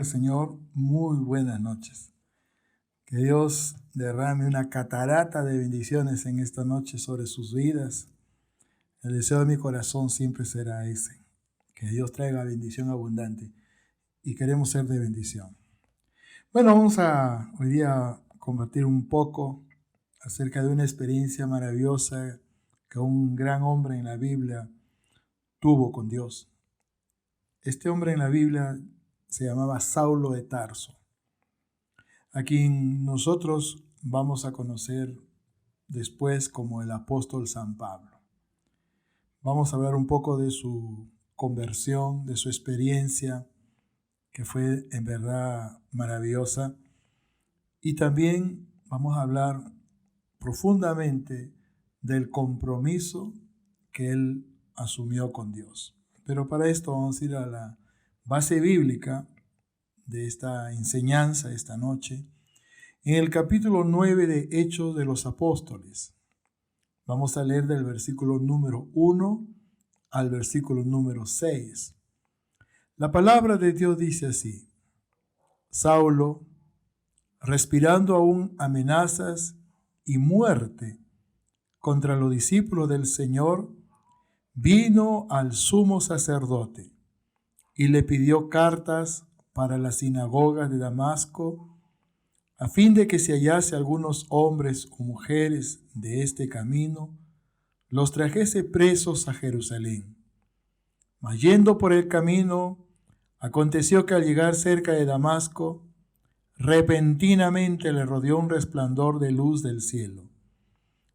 Señor, muy buenas noches. Que Dios derrame una catarata de bendiciones en esta noche sobre sus vidas. El deseo de mi corazón siempre será ese, que Dios traiga bendición abundante y queremos ser de bendición. Bueno, vamos a hoy día compartir un poco acerca de una experiencia maravillosa que un gran hombre en la Biblia tuvo con Dios. Este hombre en la Biblia se llamaba Saulo de Tarso, a quien nosotros vamos a conocer después como el apóstol San Pablo. Vamos a ver un poco de su conversión, de su experiencia, que fue en verdad maravillosa. Y también vamos a hablar profundamente del compromiso que él asumió con Dios. Pero para esto vamos a ir a la base bíblica de esta enseñanza esta noche, en el capítulo 9 de Hechos de los Apóstoles. Vamos a leer del versículo número 1 al versículo número 6. La palabra de Dios dice así: Saulo, respirando aún amenazas y muerte contra los discípulos del Señor, vino al sumo sacerdote y le pidió cartas para las sinagogas de Damasco, a fin de que si hallase algunos hombres o mujeres de este camino, los trajese presos a Jerusalén. Mas yendo por el camino, aconteció que al llegar cerca de Damasco, repentinamente le rodeó un resplandor de luz del cielo.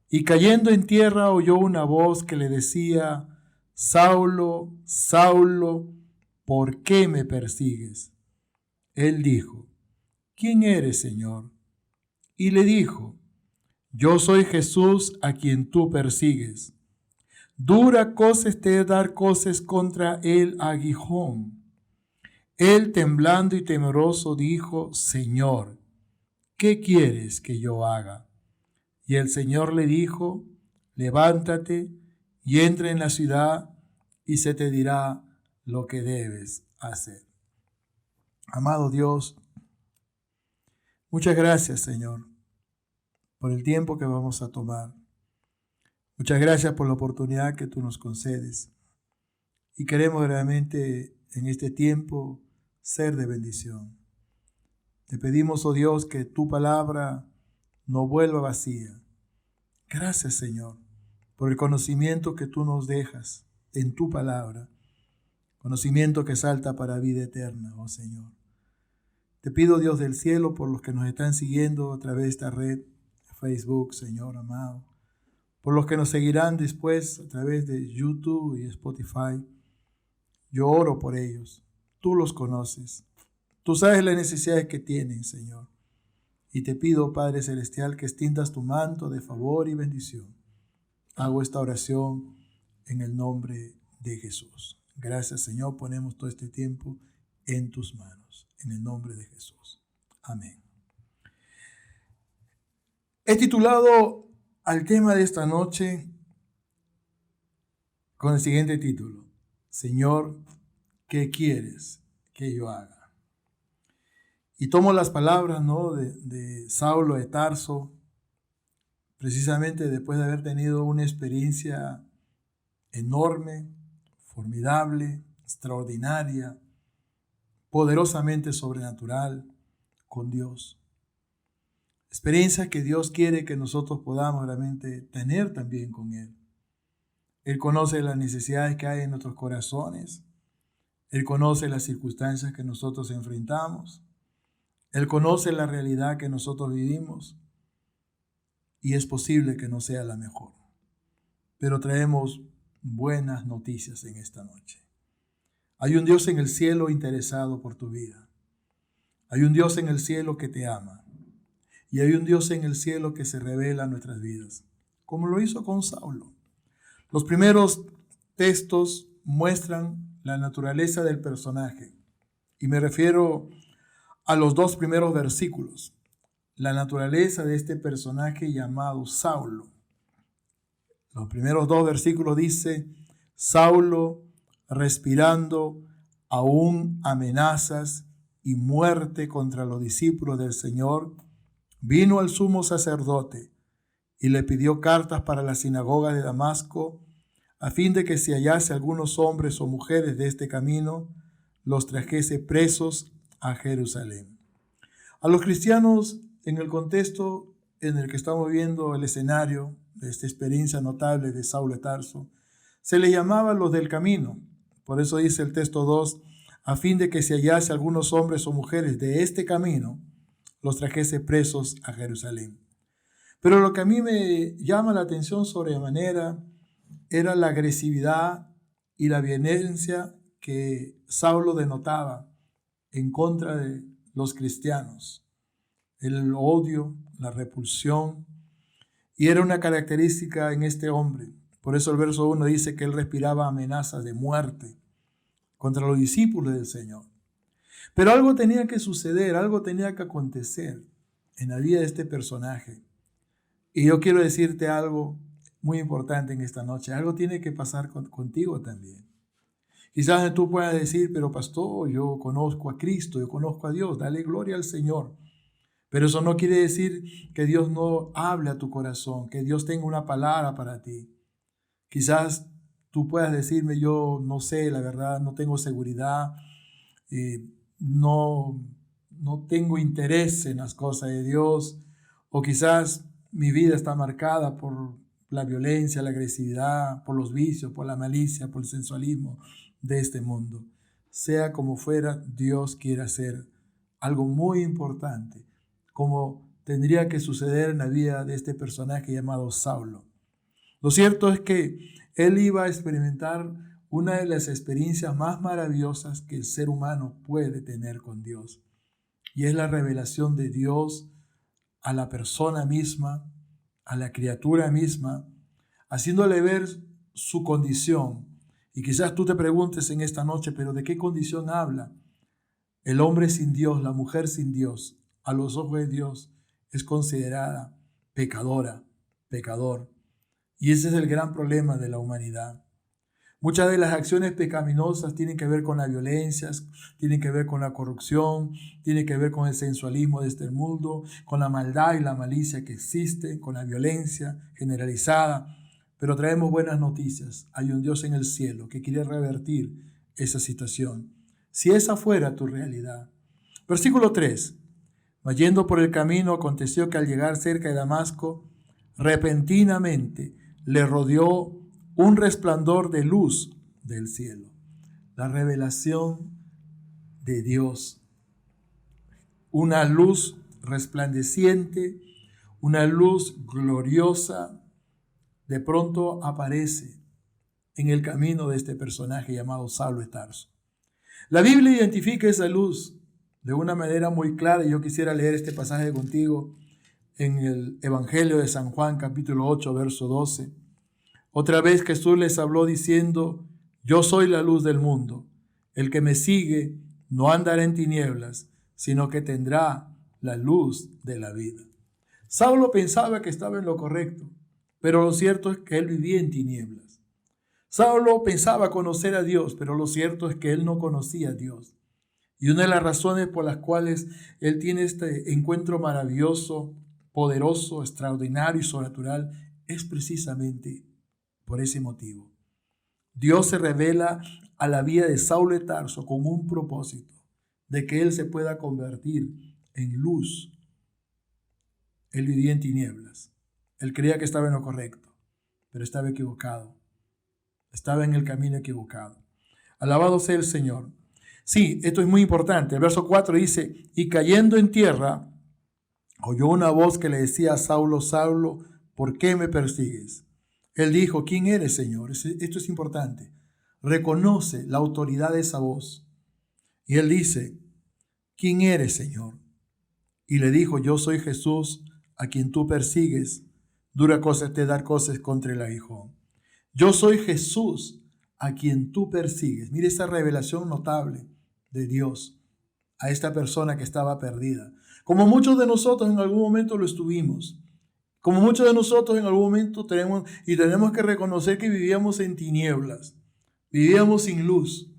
Y cayendo en tierra oyó una voz que le decía: Saulo, Saulo, ¿por qué me persigues? Él dijo: ¿Quién eres, Señor? Y le dijo: Yo soy Jesús a quien tú persigues. Dura cosa es te dar cosas contra el aguijón. Él, temblando y temeroso, dijo: Señor, ¿qué quieres que yo haga? Y el Señor le dijo: Levántate y entra en la ciudad y se te dirá lo que debes hacer. Amado Dios, muchas gracias, Señor, por el tiempo que vamos a tomar. Muchas gracias por la oportunidad que tú nos concedes. Y queremos realmente en este tiempo ser de bendición. Te pedimos, oh Dios, que tu palabra no vuelva vacía. Gracias, Señor, por el conocimiento que tú nos dejas en tu palabra. Conocimiento que salta para vida eterna, oh Señor. Te pido, Dios del cielo, por los que nos están siguiendo a través de esta red, Facebook, Señor amado, por los que nos seguirán después a través de YouTube y Spotify. Yo oro por ellos. Tú los conoces. Tú sabes las necesidades que tienen, Señor. Y te pido, Padre Celestial, que extiendas tu manto de favor y bendición. Hago esta oración en el nombre de Jesús. Gracias, Señor. Ponemos todo este tiempo en tus manos. En el nombre de Jesús. Amén. He titulado al tema de esta noche con el siguiente título: Señor, ¿qué quieres que yo haga? Y tomo las palabras, ¿no?, de Saulo de Tarso, precisamente después de haber tenido una experiencia enorme, formidable, extraordinaria, poderosamente sobrenatural con Dios. Experiencia que Dios quiere que nosotros podamos realmente tener también con Él. Él conoce las necesidades que hay en nuestros corazones. Él conoce las circunstancias que nosotros enfrentamos. Él conoce la realidad que nosotros vivimos. Y es posible que no sea la mejor. Pero traemos buenas noticias en esta noche. Hay un Dios en el cielo interesado por tu vida. Hay un Dios en el cielo que te ama. Y hay un Dios en el cielo que se revela en nuestras vidas, como lo hizo con Saulo. Los primeros textos muestran la naturaleza del personaje. Y me refiero a los dos primeros versículos. La naturaleza de este personaje llamado Saulo. Los primeros dos versículos dice: Saulo, respirando aún amenazas y muerte contra los discípulos del Señor, vino al sumo sacerdote y le pidió cartas para la sinagoga de Damasco, a fin de que si hallase algunos hombres o mujeres de este camino, los trajese presos a Jerusalén. A los cristianos, en el contexto en el que estamos viendo el escenario de esta experiencia notable de Saulo de Tarso, se les llamaba los del camino. Por eso dice el texto 2, a fin de que si hallase algunos hombres o mujeres de este camino, los trajese presos a Jerusalén. Pero lo que a mí me llama la atención sobremanera era la agresividad y la violencia que Saulo denotaba en contra de los cristianos. El odio, la repulsión, y era una característica en este hombre. Por eso el verso 1 dice que él respiraba amenazas de muerte contra los discípulos del Señor. Pero algo tenía que suceder, algo tenía que acontecer en la vida de este personaje. Y yo quiero decirte algo muy importante en esta noche. Algo tiene que pasar contigo también. Quizás tú puedas decir, pero pastor, yo conozco a Cristo, yo conozco a Dios, dale gloria al Señor. Pero eso no quiere decir que Dios no hable a tu corazón, que Dios tenga una palabra para ti. Quizás tú puedas decirme, yo no sé, la verdad, no tengo seguridad, no tengo interés en las cosas de Dios, o quizás mi vida está marcada por la violencia, la agresividad, por los vicios, por la malicia, por el sensualismo de este mundo. Sea como fuera, Dios quiere hacer algo muy importante, como tendría que suceder en la vida de este personaje llamado Saulo. Lo cierto es que él iba a experimentar una de las experiencias más maravillosas que el ser humano puede tener con Dios, y es la revelación de Dios a la persona misma, a la criatura misma, haciéndole ver su condición. Y quizás tú te preguntes en esta noche, ¿pero de qué condición habla? El hombre sin Dios, la mujer sin Dios, a los ojos de Dios, es considerada pecadora, pecador. Y ese es el gran problema de la humanidad. Muchas de las acciones pecaminosas tienen que ver con la violencia, tienen que ver con la corrupción, tienen que ver con el sensualismo de este mundo, con la maldad y la malicia que existe, con la violencia generalizada. Pero traemos buenas noticias. Hay un Dios en el cielo que quiere revertir esa situación. Si esa fuera tu realidad. Versículo 3. Yendo por el camino, aconteció que al llegar cerca de Damasco, repentinamente le rodeó un resplandor de luz del cielo. La revelación de Dios. Una luz resplandeciente, una luz gloriosa, de pronto aparece en el camino de este personaje llamado Saulo de Tarso. La Biblia identifica esa luz de una manera muy clara. Yo quisiera leer este pasaje contigo en el Evangelio de San Juan, capítulo 8, verso 12. Otra vez Jesús les habló diciendo, yo soy la luz del mundo. El que me sigue no andará en tinieblas, sino que tendrá la luz de la vida. Saulo pensaba que estaba en lo correcto, pero lo cierto es que él vivía en tinieblas. Saulo pensaba conocer a Dios, pero lo cierto es que él no conocía a Dios. Y una de las razones por las cuales él tiene este encuentro maravilloso, poderoso, extraordinario y sobrenatural es precisamente por ese motivo. Dios se revela a la vida de Saulo de Tarso con un propósito, de que él se pueda convertir en luz. Él vivía en tinieblas. Él creía que estaba en lo correcto, pero estaba equivocado. Estaba en el camino equivocado. Alabado sea el Señor. Sí, esto es muy importante. El verso 4 dice, y cayendo en tierra, oyó una voz que le decía a Saulo, Saulo, ¿por qué me persigues? Él dijo, ¿quién eres, Señor? Esto es importante. Reconoce la autoridad de esa voz. Y él dice, ¿quién eres, Señor? Y le dijo, yo soy Jesús, a quien tú persigues. Dura cosa es te dar cosas contra el aguijón. Yo soy Jesús, a quien tú persigues. Mire esa revelación notable de Dios a esta persona que estaba perdida. Como muchos de nosotros en algún momento lo estuvimos. Como muchos de nosotros en algún momento tenemos que reconocer que vivíamos en tinieblas. Vivíamos sin luz.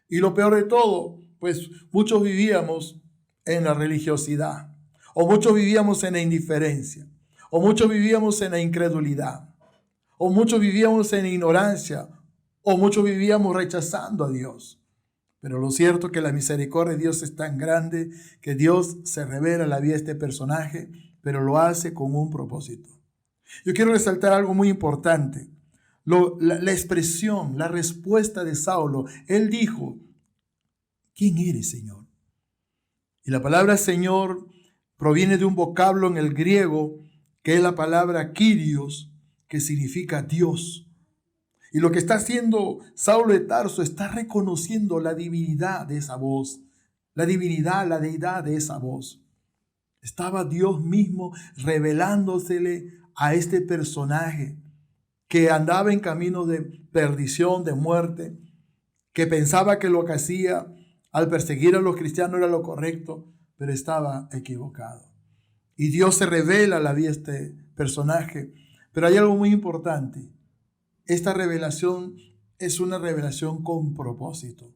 Y lo peor de todo pues muchos vivíamos en la religiosidad, o muchos vivíamos en la indiferencia, o muchos vivíamos en la incredulidad, o muchos vivíamos en la ignorancia, o muchos vivíamos rechazando a Dios. Pero lo cierto es que la misericordia de Dios es tan grande que Dios se revela en la vida de este personaje, pero lo hace con un propósito. Yo quiero resaltar algo muy importante. La expresión, la respuesta de Saulo. Él dijo, ¿quién eres, Señor? Y la palabra Señor proviene de un vocablo en el griego que es la palabra Kyrios, que significa Dios. Y lo que está haciendo Saulo de Tarso está reconociendo la divinidad de esa voz, la divinidad, la deidad de esa voz. Estaba Dios mismo revelándosele a este personaje que andaba en camino de perdición, de muerte, que pensaba que lo que hacía al perseguir a los cristianos era lo correcto, pero estaba equivocado. Y Dios se revela a la vida de este personaje. Pero hay algo muy importante. Esta revelación es una revelación con propósito.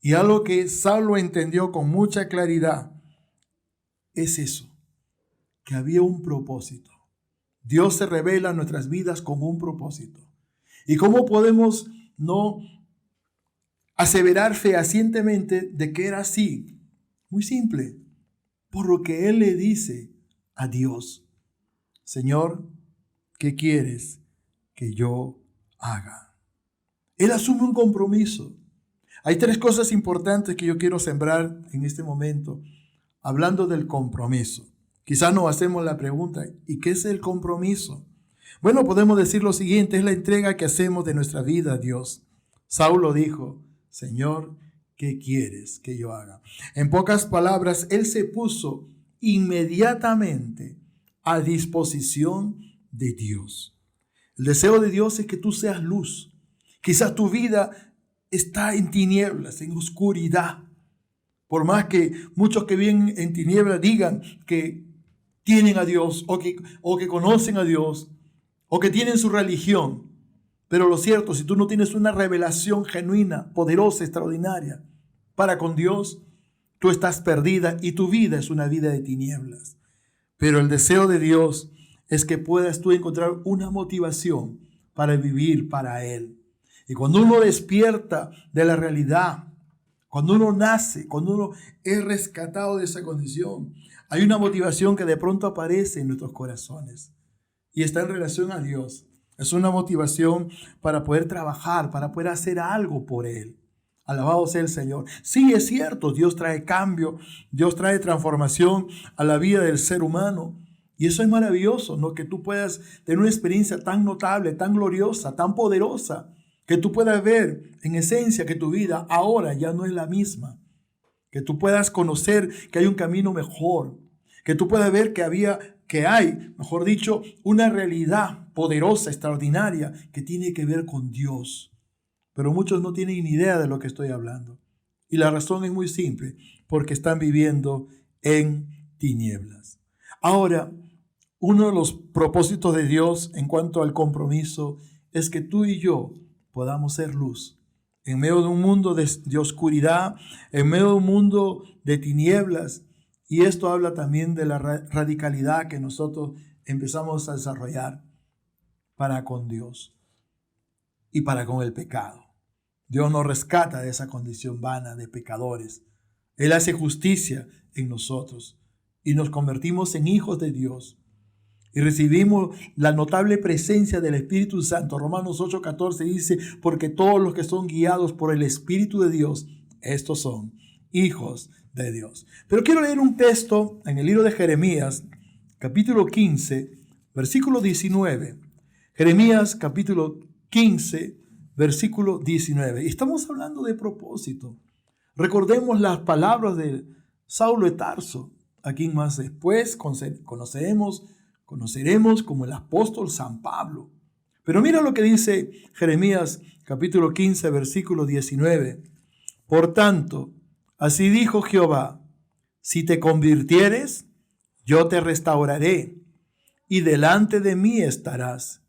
Y algo que Saulo entendió con mucha claridad es eso, que había un propósito. Dios se revela en nuestras vidas con un propósito. ¿Y cómo podemos no aseverar fehacientemente de que era así? Muy simple, por lo que Él le dice a Dios, Señor, ¿qué quieres que yo haga? Él asume un compromiso. Hay tres cosas importantes que yo quiero sembrar en este momento, hablando del compromiso. Quizás nos hacemos la pregunta, ¿y qué es el compromiso? Bueno, podemos decir lo siguiente, es la entrega que hacemos de nuestra vida a Dios. Saulo dijo, Señor, ¿qué quieres que yo haga? En pocas palabras, él se puso inmediatamente a disposición de Dios. El deseo de Dios es que tú seas luz. Quizás tu vida está en tinieblas, en oscuridad. Por más que muchos que viven en tinieblas digan que tienen a Dios o que conocen a Dios o que tienen su religión. Pero lo cierto, si tú no tienes una revelación genuina, poderosa, extraordinaria para con Dios, tú estás perdida y tu vida es una vida de tinieblas. Pero el deseo de Dios es que puedas tú encontrar una motivación para vivir para Él. Y cuando uno despierta de la realidad, cuando uno nace, cuando uno es rescatado de esa condición, hay una motivación que de pronto aparece en nuestros corazones y está en relación a Dios. Es una motivación para poder trabajar, para poder hacer algo por Él. Alabado sea el Señor. Sí, es cierto, Dios trae cambio, Dios trae transformación a la vida del ser humano. Y eso es maravilloso, ¿no? Que tú puedas tener una experiencia tan notable, tan gloriosa, tan poderosa, que tú puedas ver en esencia que tu vida ahora ya no es la misma. Que tú puedas conocer que hay un camino mejor. Que tú puedas ver que hay, mejor dicho, una realidad poderosa, extraordinaria, que tiene que ver con Dios. Pero muchos no tienen ni idea de lo que estoy hablando. Y la razón es muy simple, porque están viviendo en tinieblas. Ahora, uno de los propósitos de Dios en cuanto al compromiso es que tú y yo podamos ser luz. En medio de un mundo de oscuridad, en medio de un mundo de tinieblas. Y esto habla también de la radicalidad que nosotros empezamos a desarrollar para con Dios y para con el pecado. Dios nos rescata de esa condición vana de pecadores. Él hace justicia en nosotros y nos convertimos en hijos de Dios. Y recibimos la notable presencia del Espíritu Santo. Romanos 8:14 dice, porque todos los que son guiados por el Espíritu de Dios, estos son hijos de Dios. Pero quiero leer un texto en el libro de Jeremías, capítulo 15, versículo 19. Jeremías, capítulo 15, versículo 19. Y estamos hablando de propósito. Recordemos las palabras de Saulo de Tarso, a quien más después conoceremos como el apóstol San Pablo. Pero mira lo que dice Jeremías capítulo 15, versículo 19. Por tanto, así dijo Jehová, si te convirtieres, yo te restauraré, y delante de mí estarás.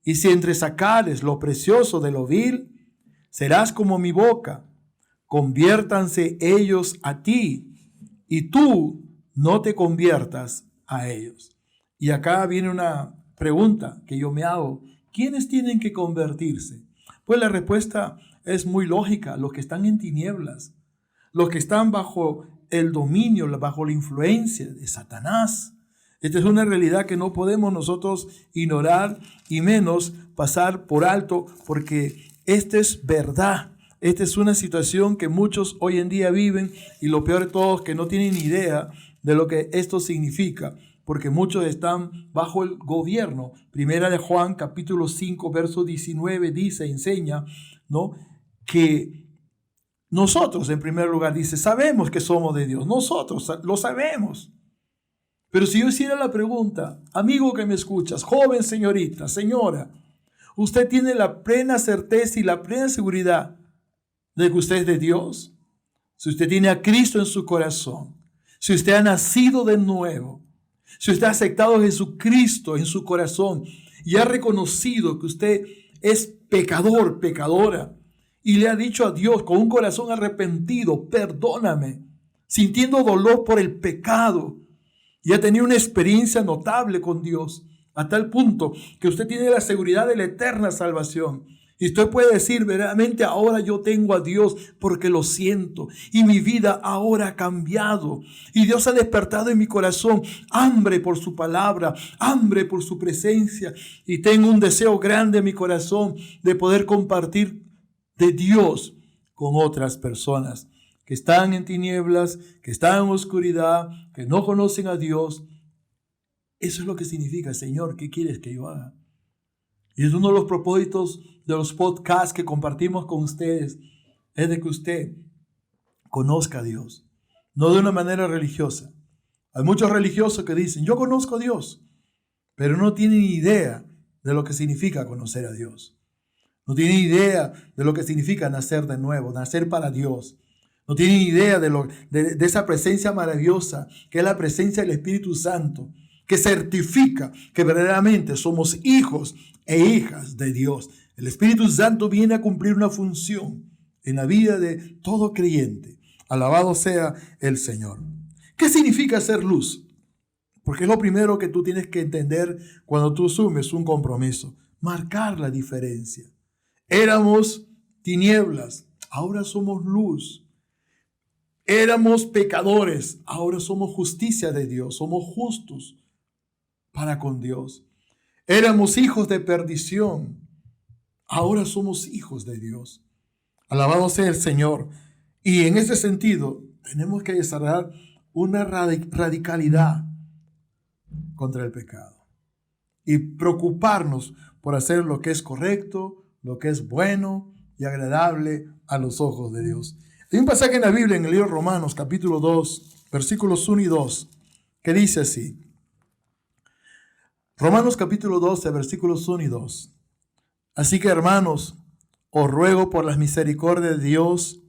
Y si entresacares lo precioso de lo vil, serás como mi boca, conviértanse ellos a ti y tú no te conviertas a ellos. Y acá viene una pregunta que yo me hago. ¿Quiénes tienen que convertirse? Pues la respuesta es muy lógica. Los que están en tinieblas, los que están bajo el dominio, bajo la influencia de Satanás. Esta es una realidad que no podemos nosotros ignorar y menos pasar por alto, porque esta es verdad. Esta es una situación que muchos hoy en día viven, y lo peor de todo es que no tienen idea de lo que esto significa, porque muchos están bajo el gobierno. Primera de Juan, capítulo 5, verso 19, dice, enseña, ¿no?, que nosotros, en primer lugar, dice, sabemos que somos de Dios. Nosotros lo sabemos. Pero si yo hiciera la pregunta, amigo que me escuchas, joven, señorita, señora, ¿usted tiene la plena certeza y la plena seguridad de que usted es de Dios? Si usted tiene a Cristo en su corazón, si usted ha nacido de nuevo, si usted ha aceptado a Jesucristo en su corazón y ha reconocido que usted es pecador, pecadora, y le ha dicho a Dios con un corazón arrepentido, perdóname, sintiendo dolor por el pecado, y ha tenido una experiencia notable con Dios, a tal punto que usted tiene la seguridad de la eterna salvación. Y usted puede decir, verdaderamente ahora yo tengo a Dios porque lo siento. Y mi vida ahora ha cambiado. Y Dios ha despertado en mi corazón hambre por su palabra, hambre por su presencia. Y tengo un deseo grande en mi corazón de poder compartir de Dios con otras personas que están en tinieblas, que están en oscuridad, que no conocen a Dios. Eso es lo que significa, Señor, ¿qué quieres que yo haga? Y es uno de los propósitos de los podcasts que compartimos con ustedes, es de que usted conozca a Dios, no de una manera religiosa. Hay muchos religiosos que dicen, yo conozco a Dios, pero no tienen idea de lo que significa conocer a Dios. No tienen idea de lo que significa nacer de nuevo, nacer para Dios. No tienen idea de esa presencia maravillosa que es la presencia del Espíritu Santo, que certifica que verdaderamente somos hijos e hijas de Dios. El Espíritu Santo viene a cumplir una función en la vida de todo creyente. Alabado sea el Señor. ¿Qué significa ser luz? Porque es lo primero que tú tienes que entender cuando tú asumes un compromiso. Marcar la diferencia. Éramos tinieblas, ahora somos luz. Éramos pecadores, ahora somos justicia de Dios, somos justos para con Dios. Éramos hijos de perdición, ahora somos hijos de Dios. Alabado sea el Señor. Y en ese sentido, tenemos que desarrollar una radicalidad contra el pecado y preocuparnos por hacer lo que es correcto, lo que es bueno y agradable a los ojos de Dios. Hay un pasaje en la Biblia, en el libro de Romanos, capítulo 2, versículos 1 y 2, que dice así. Romanos capítulo 12, versículos 1 y 2. Así que, hermanos, os ruego por las misericordias de Dios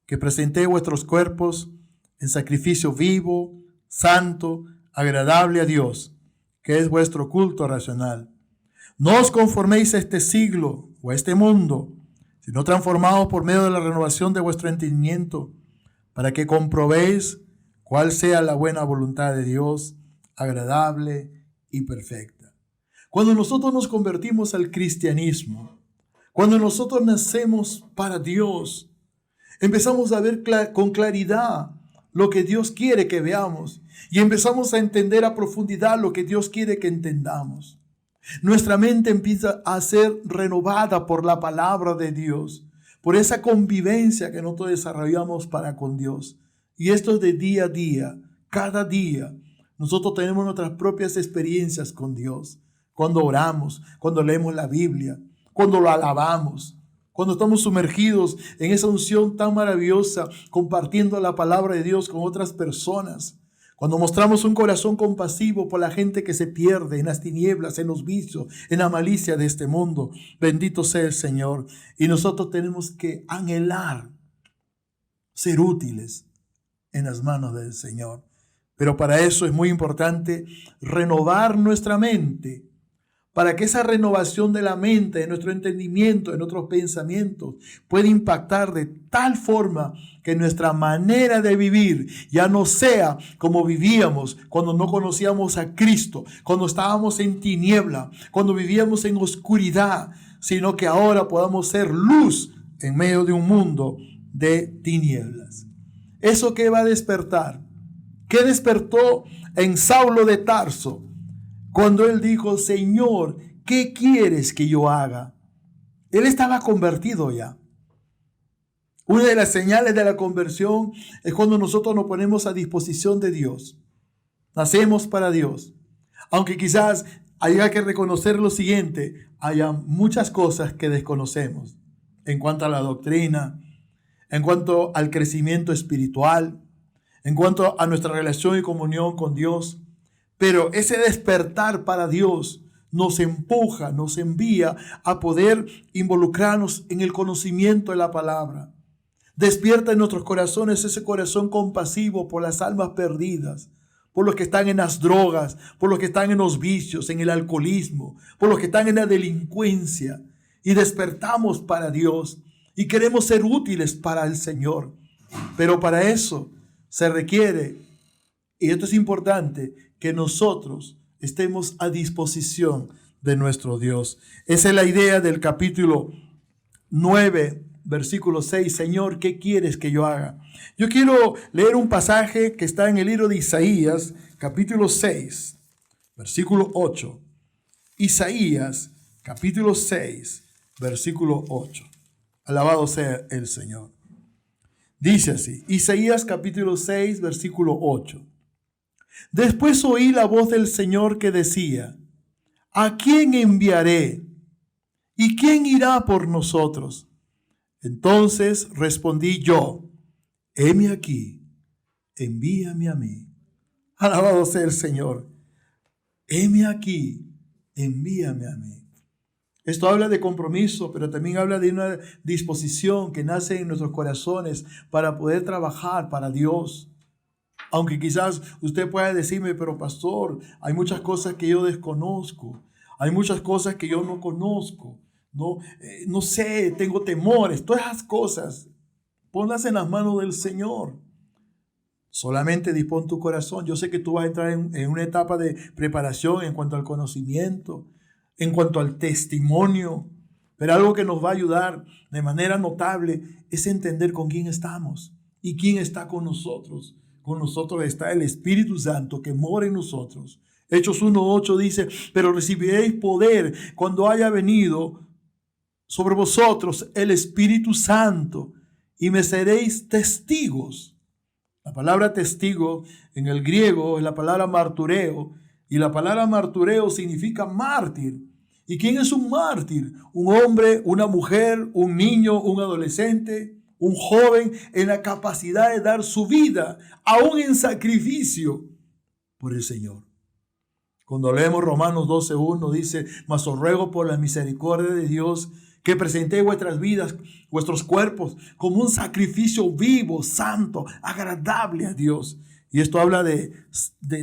que presentéis vuestros cuerpos en sacrificio vivo, santo, agradable a Dios, que es vuestro culto racional. No os conforméis a este siglo o a este mundo, sino transformados por medio de la renovación de vuestro entendimiento, para que comprobéis cuál sea la buena voluntad de Dios, agradable y perfecta. Cuando nosotros nos convertimos al cristianismo, cuando nosotros nacemos para Dios, empezamos a ver con claridad lo que Dios quiere que veamos y empezamos a entender a profundidad lo que Dios quiere que entendamos. Nuestra mente empieza a ser renovada por la palabra de Dios, por esa convivencia que nosotros desarrollamos para con Dios. Y esto es de día a día, cada día. Nosotros tenemos nuestras propias experiencias con Dios. Cuando oramos, cuando leemos la Biblia, cuando lo alabamos, cuando estamos sumergidos en esa unción tan maravillosa, compartiendo la palabra de Dios con otras personas. Cuando mostramos un corazón compasivo por la gente que se pierde en las tinieblas, en los vicios, en la malicia de este mundo. Bendito sea el Señor. Y nosotros tenemos que anhelar ser útiles en las manos del Señor. Pero para eso es muy importante renovar nuestra mente para que esa renovación de la mente, de nuestro entendimiento, de nuestros pensamientos, pueda impactar de tal forma que nuestra manera de vivir ya no sea como vivíamos cuando no conocíamos a Cristo, cuando estábamos en tiniebla, cuando vivíamos en oscuridad, sino que ahora podamos ser luz en medio de un mundo de tinieblas. ¿Eso qué va a despertar? ¿Qué despertó en Saulo de Tarso? Cuando él dijo, Señor, ¿qué quieres que yo haga? Él estaba convertido ya. Una de las señales de la conversión es cuando nosotros nos ponemos a disposición de Dios. Nacemos para Dios. Aunque quizás haya que reconocer lo siguiente, haya muchas cosas que desconocemos en cuanto a la doctrina, en cuanto al crecimiento espiritual, en cuanto a nuestra relación y comunión con Dios. Pero ese despertar para Dios nos empuja, nos envía a poder involucrarnos en el conocimiento de la palabra. Despierta en nuestros corazones ese corazón compasivo por las almas perdidas, por los que están en las drogas, por los que están en los vicios, en el alcoholismo, por los que están en la delincuencia. Y despertamos para Dios y queremos ser útiles para el Señor. Pero para eso se requiere, y esto es importante, que nosotros estemos a disposición de nuestro Dios. Esa es la idea del capítulo 9, versículo 6. Señor, ¿qué quieres que yo haga? Yo quiero leer un pasaje que está en el libro de Isaías, capítulo 6, versículo 8. Isaías, capítulo 6, versículo 8. Alabado sea el Señor. Dice así, Isaías capítulo 6, versículo 8. Después oí la voz del Señor que decía, ¿a quién enviaré? ¿Y quién irá por nosotros? Entonces respondí yo, heme aquí, envíame a mí. Alabado sea el Señor. Heme aquí, envíame a mí. Esto habla de compromiso, pero también habla de una disposición que nace en nuestros corazones para poder trabajar para Dios. Aunque quizás usted pueda decirme, pero pastor, hay muchas cosas que yo desconozco. Hay muchas cosas que yo no conozco. No sé, tengo temores. Todas esas cosas, ponlas en las manos del Señor. Solamente dispón tu corazón. Yo sé que tú vas a entrar en una etapa de preparación en cuanto al conocimiento, en cuanto al testimonio. Pero algo que nos va a ayudar de manera notable es entender con quién estamos y quién está con nosotros. Con nosotros está el Espíritu Santo que mora en nosotros. Hechos 1:8 dice, pero recibiréis poder cuando haya venido sobre vosotros el Espíritu Santo y me seréis testigos. La palabra testigo en el griego es la palabra martureo y la palabra martureo significa mártir. ¿Y quién es un mártir? Un hombre, una mujer, un niño, un adolescente, un joven en la capacidad de dar su vida, aún en sacrificio, por el Señor. Cuando leemos Romanos 12:1 dice, mas os ruego por la misericordia de Dios que presentéis vuestras vidas, vuestros cuerpos, como un sacrificio vivo, santo, agradable a Dios. Y esto habla de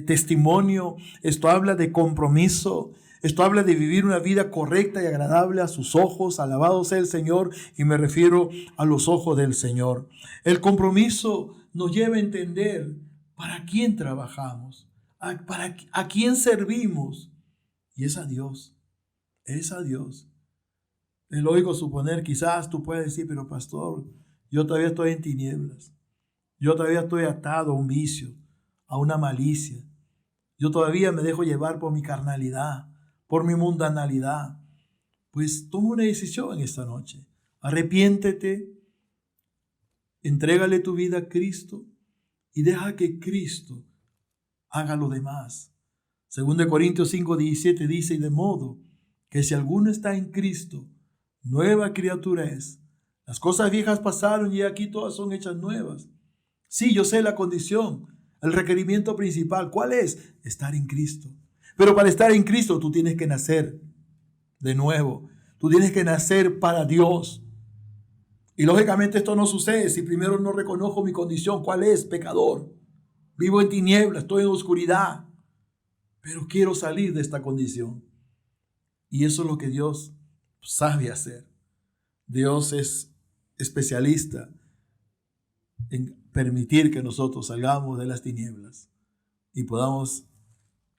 testimonio, esto habla de compromiso, esto habla de vivir una vida correcta y agradable a sus ojos. Alabado sea el Señor, y me refiero a los ojos del Señor. El compromiso nos lleva a entender para quién trabajamos, a quién servimos. Y es a Dios, es a Dios. Es lógico suponer, quizás tú puedes decir, pero pastor, yo todavía estoy en tinieblas. Yo todavía estoy atado a un vicio, a una malicia. Yo todavía me dejo llevar por mi carnalidad, por mi mundanalidad. Pues toma una decisión en esta noche. Arrepiéntete, entrégale tu vida a Cristo y deja que Cristo haga lo demás. 2 Corintios 5:17 dice, y de modo que si alguno está en Cristo, nueva criatura es. Las cosas viejas pasaron y aquí todas son hechas nuevas. Sí, yo sé la condición, el requerimiento principal. ¿Cuál es? Estar en Cristo. Pero para estar en Cristo tú tienes que nacer de nuevo. Tú tienes que nacer para Dios. Y lógicamente esto no sucede si primero no reconozco mi condición. ¿Cuál es? Pecador. Vivo en tinieblas, estoy en oscuridad. Pero quiero salir de esta condición. Y eso es lo que Dios sabe hacer. Dios es especialista en permitir que nosotros salgamos de las tinieblas y podamos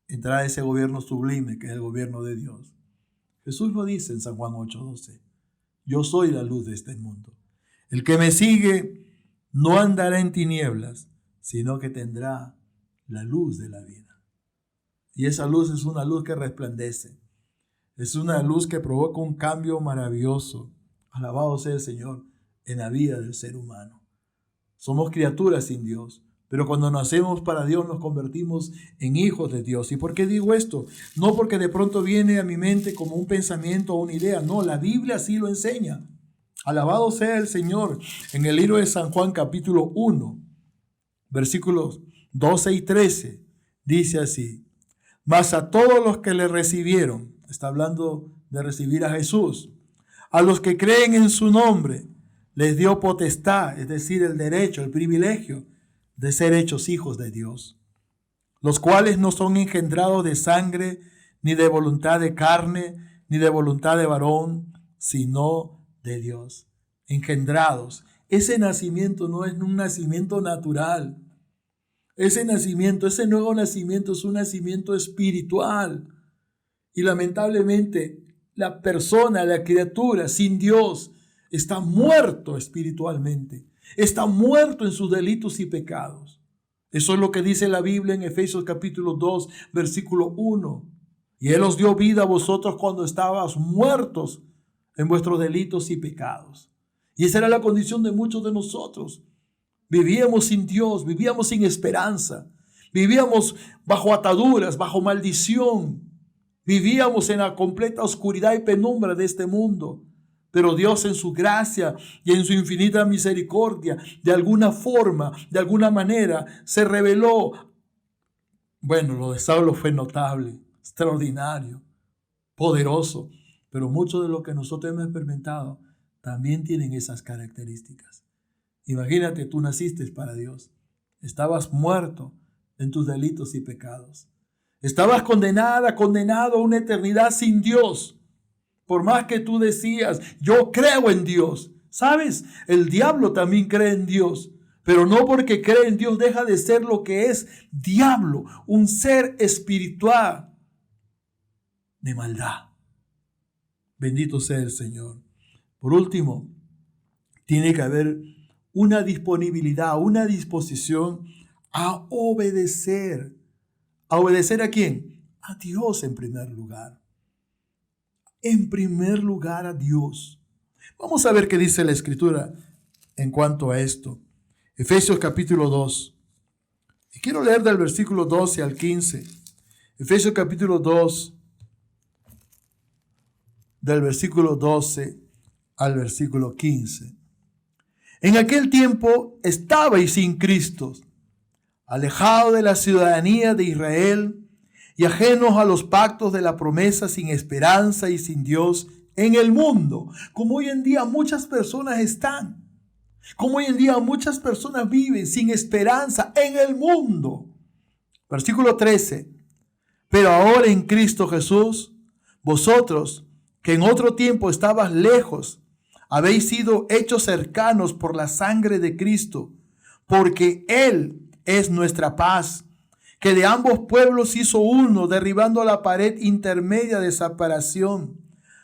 entrar a ese gobierno sublime que es el gobierno de Dios. Jesús lo dice en San Juan 8:12. Yo soy la luz de este mundo. El que me sigue no andará en tinieblas, sino que tendrá la luz de la vida. Y esa luz es una luz que resplandece. Es una luz que provoca un cambio maravilloso. Alabado sea el Señor en la vida del ser humano. Somos criaturas sin Dios, pero cuando nacemos para Dios nos convertimos en hijos de Dios. ¿Y por qué digo esto? No porque de pronto viene a mi mente como un pensamiento o una idea. No, la Biblia sí lo enseña. Alabado sea el Señor. En el libro de San Juan capítulo 1, versículos 12 y 13, dice así: mas a todos los que le recibieron, está hablando de recibir a Jesús, a los que creen en su nombre, les dio potestad, es decir, el derecho, el privilegio de ser hechos hijos de Dios, los cuales no son engendrados de sangre, ni de voluntad de carne, ni de voluntad de varón, sino de Dios. Engendrados. Ese nacimiento no es un nacimiento natural. Ese nacimiento, ese nuevo nacimiento es un nacimiento espiritual. Y lamentablemente la persona, la criatura sin Dios está muerto espiritualmente. Está muerto en sus delitos y pecados. Eso es lo que dice la Biblia en Efesios capítulo 2, versículo 1. Y Él os dio vida a vosotros cuando estabas muertos en vuestros delitos y pecados. Y esa era la condición de muchos de nosotros. Vivíamos sin Dios, vivíamos sin esperanza, vivíamos bajo ataduras, bajo maldición, vivíamos en la completa oscuridad y penumbra de este mundo. Pero Dios en su gracia y en su infinita misericordia, de alguna forma, de alguna manera, se reveló. Bueno, lo de Saulo fue notable, extraordinario, poderoso, pero mucho de lo que nosotros hemos experimentado también tienen esas características. Imagínate, tú naciste para Dios. Estabas muerto en tus delitos y pecados. Estabas condenado a una eternidad sin Dios. Por más que tú decías, yo creo en Dios. ¿Sabes? El diablo también cree en Dios. Pero no porque cree en Dios deja de ser lo que es diablo. Un ser espiritual de maldad. Bendito sea el Señor. Por último, tiene que haber una disponibilidad, una disposición a obedecer. ¿A obedecer a quién? A Dios en primer lugar. En primer lugar a Dios. Vamos a ver qué dice la Escritura en cuanto a esto. Efesios capítulo 2. Y quiero leer del versículo 12 al 15. Efesios capítulo 2, del versículo 12 al versículo 15. En aquel tiempo estabais sin Cristo, alejados de la ciudadanía de Israel y ajenos a los pactos de la promesa, sin esperanza y sin Dios en el mundo, como hoy en día muchas personas están, como hoy en día muchas personas viven sin esperanza en el mundo. Versículo 13. Pero ahora en Cristo Jesús, vosotros que en otro tiempo estabas lejos, habéis sido hechos cercanos por la sangre de Cristo, porque Él es nuestra paz, que de ambos pueblos hizo uno, derribando la pared intermedia de separación,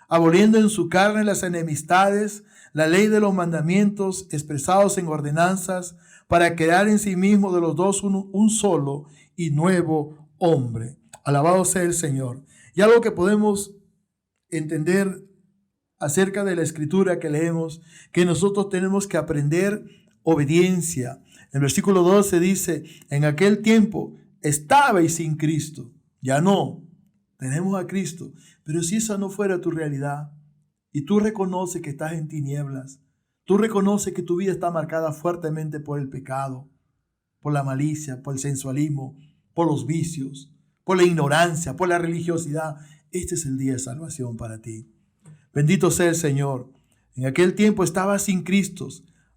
aboliendo en su carne las enemistades, la ley de los mandamientos expresados en ordenanzas, para crear en sí mismo de los dos un solo y nuevo hombre. Alabado sea el Señor. Y algo que podemos entender acerca de la Escritura que leemos, que nosotros tenemos que aprender obediencia. En el versículo 12 dice, en aquel tiempo estabais sin Cristo. Ya no, tenemos a Cristo. Pero si esa no fuera tu realidad, y tú reconoces que estás en tinieblas, tú reconoces que tu vida está marcada fuertemente por el pecado, por la malicia, por el sensualismo, por los vicios, por la ignorancia, por la religiosidad, este es el día de salvación para ti. Bendito sea el Señor. En aquel tiempo estabas sin Cristo,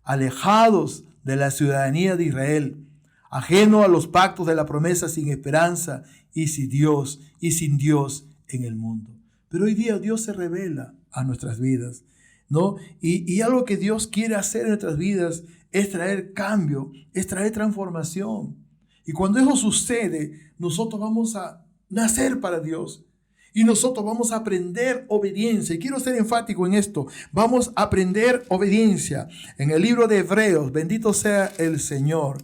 alejados de la ciudadanía de Israel, ajeno a los pactos de la promesa, sin esperanza y sin Dios en el mundo. Pero hoy día Dios se revela a nuestras vidas, ¿no? Y algo que Dios quiere hacer en nuestras vidas es traer cambio, es traer transformación. Y cuando eso sucede, nosotros vamos a nacer para Dios. Y nosotros vamos a aprender obediencia. Y quiero ser enfático en esto. Vamos a aprender obediencia. En el libro de Hebreos, bendito sea el Señor.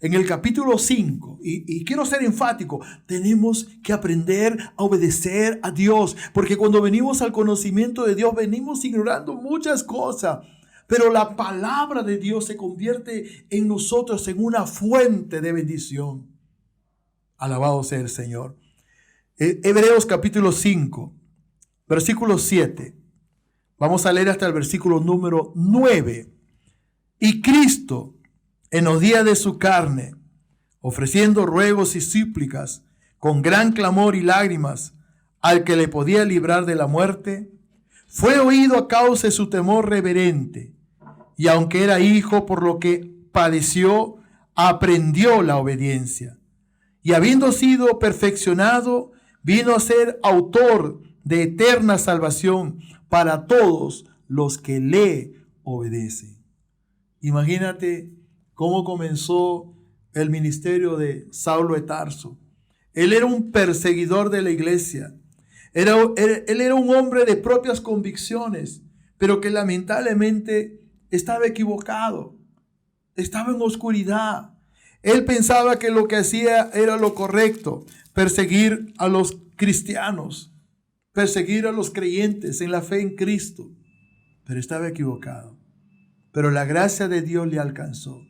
En el capítulo 5, y quiero ser enfático, tenemos que aprender a obedecer a Dios. Porque cuando venimos al conocimiento de Dios, venimos ignorando muchas cosas. Pero la palabra de Dios se convierte en nosotros en una fuente de bendición. Alabado sea el Señor. Hebreos capítulo 5, versículo 7. Vamos a leer hasta el versículo número 9. Y Cristo, en los días de su carne, ofreciendo ruegos y súplicas, con gran clamor y lágrimas, al que le podía librar de la muerte, fue oído a causa de su temor reverente. Y aunque era hijo, por lo que padeció, aprendió la obediencia. Y habiendo sido perfeccionado, vino a ser autor de eterna salvación para todos los que le obedecen. Imagínate cómo comenzó el ministerio de Saulo de Tarso. Él era un perseguidor de la iglesia. Él era un hombre de propias convicciones, pero que lamentablemente estaba equivocado. Estaba en oscuridad. Él pensaba que lo que hacía era lo correcto, perseguir a los cristianos, perseguir a los creyentes en la fe en Cristo, pero estaba equivocado. Pero la gracia de Dios le alcanzó.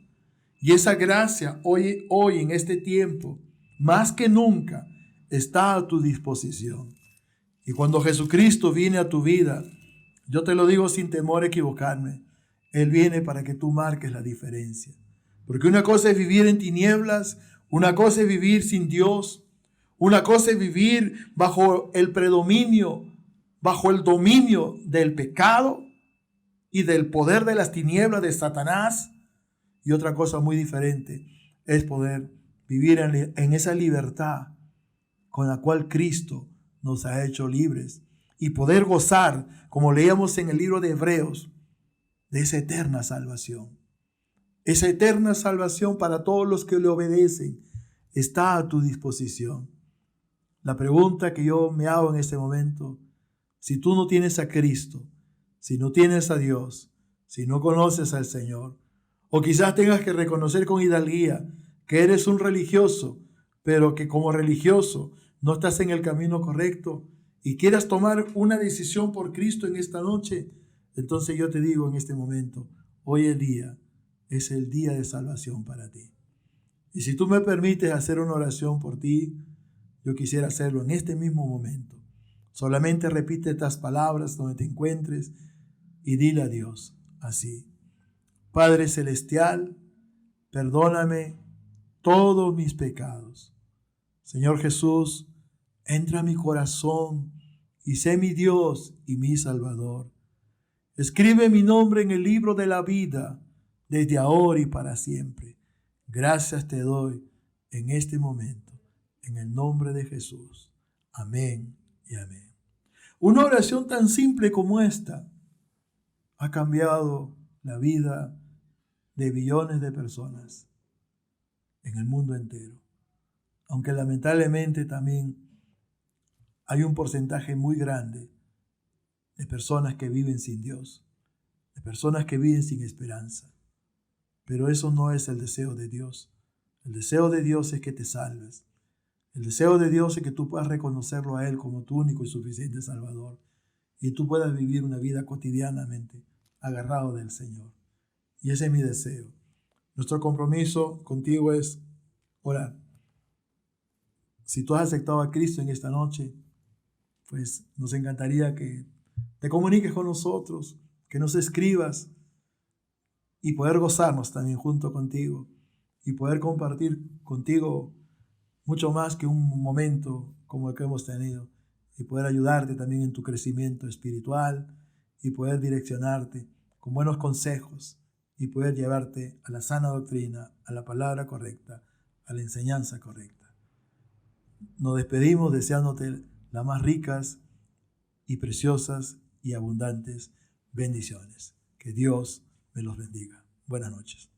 Y esa gracia hoy en este tiempo, más que nunca, está a tu disposición. Y cuando Jesucristo viene a tu vida, yo te lo digo sin temor a equivocarme, Él viene para que tú marques la diferencia. Porque una cosa es vivir en tinieblas, una cosa es vivir sin Dios, una cosa es vivir bajo el predominio, bajo el dominio del pecado y del poder de las tinieblas de Satanás. Y otra cosa muy diferente es poder vivir en esa libertad con la cual Cristo nos ha hecho libres y poder gozar, como leíamos en el libro de Hebreos, de esa eterna salvación. Esa eterna salvación para todos los que le obedecen está a tu disposición. La pregunta que yo me hago en este momento, si tú no tienes a Cristo, si no tienes a Dios, si no conoces al Señor, o quizás tengas que reconocer con hidalguía que eres un religioso, pero que como religioso no estás en el camino correcto y quieras tomar una decisión por Cristo en esta noche, entonces yo te digo en este momento, hoy es el día de salvación para ti. Y si tú me permites hacer una oración por ti, yo quisiera hacerlo en este mismo momento. Solamente repite estas palabras donde te encuentres y dile a Dios así: Padre Celestial, perdóname todos mis pecados. Señor Jesús, entra a mi corazón y sé mi Dios y mi Salvador. Escribe mi nombre en el libro de la vida desde ahora y para siempre. Gracias te doy en este momento, en el nombre de Jesús. Amén y amén. Una oración tan simple como esta ha cambiado la vida de billones de personas en el mundo entero. Aunque lamentablemente también hay un porcentaje muy grande de personas que viven sin Dios, de personas que viven sin esperanza. Pero eso no es el deseo de Dios. El deseo de Dios es que te salves. El deseo de Dios es que tú puedas reconocerlo a Él como tu único y suficiente Salvador. Y tú puedas vivir una vida cotidianamente agarrado del Señor. Y ese es mi deseo. Nuestro compromiso contigo es orar. Si tú has aceptado a Cristo en esta noche, pues nos encantaría que te comuniques con nosotros, que nos escribas y poder gozarnos también junto contigo y poder compartir contigo mucho más que un momento como el que hemos tenido y poder ayudarte también en tu crecimiento espiritual y poder direccionarte con buenos consejos y poder llevarte a la sana doctrina, a la palabra correcta, a la enseñanza correcta. Nos despedimos deseándote las más ricas y preciosas y abundantes bendiciones. Que Dios me los bendiga. Buenas noches.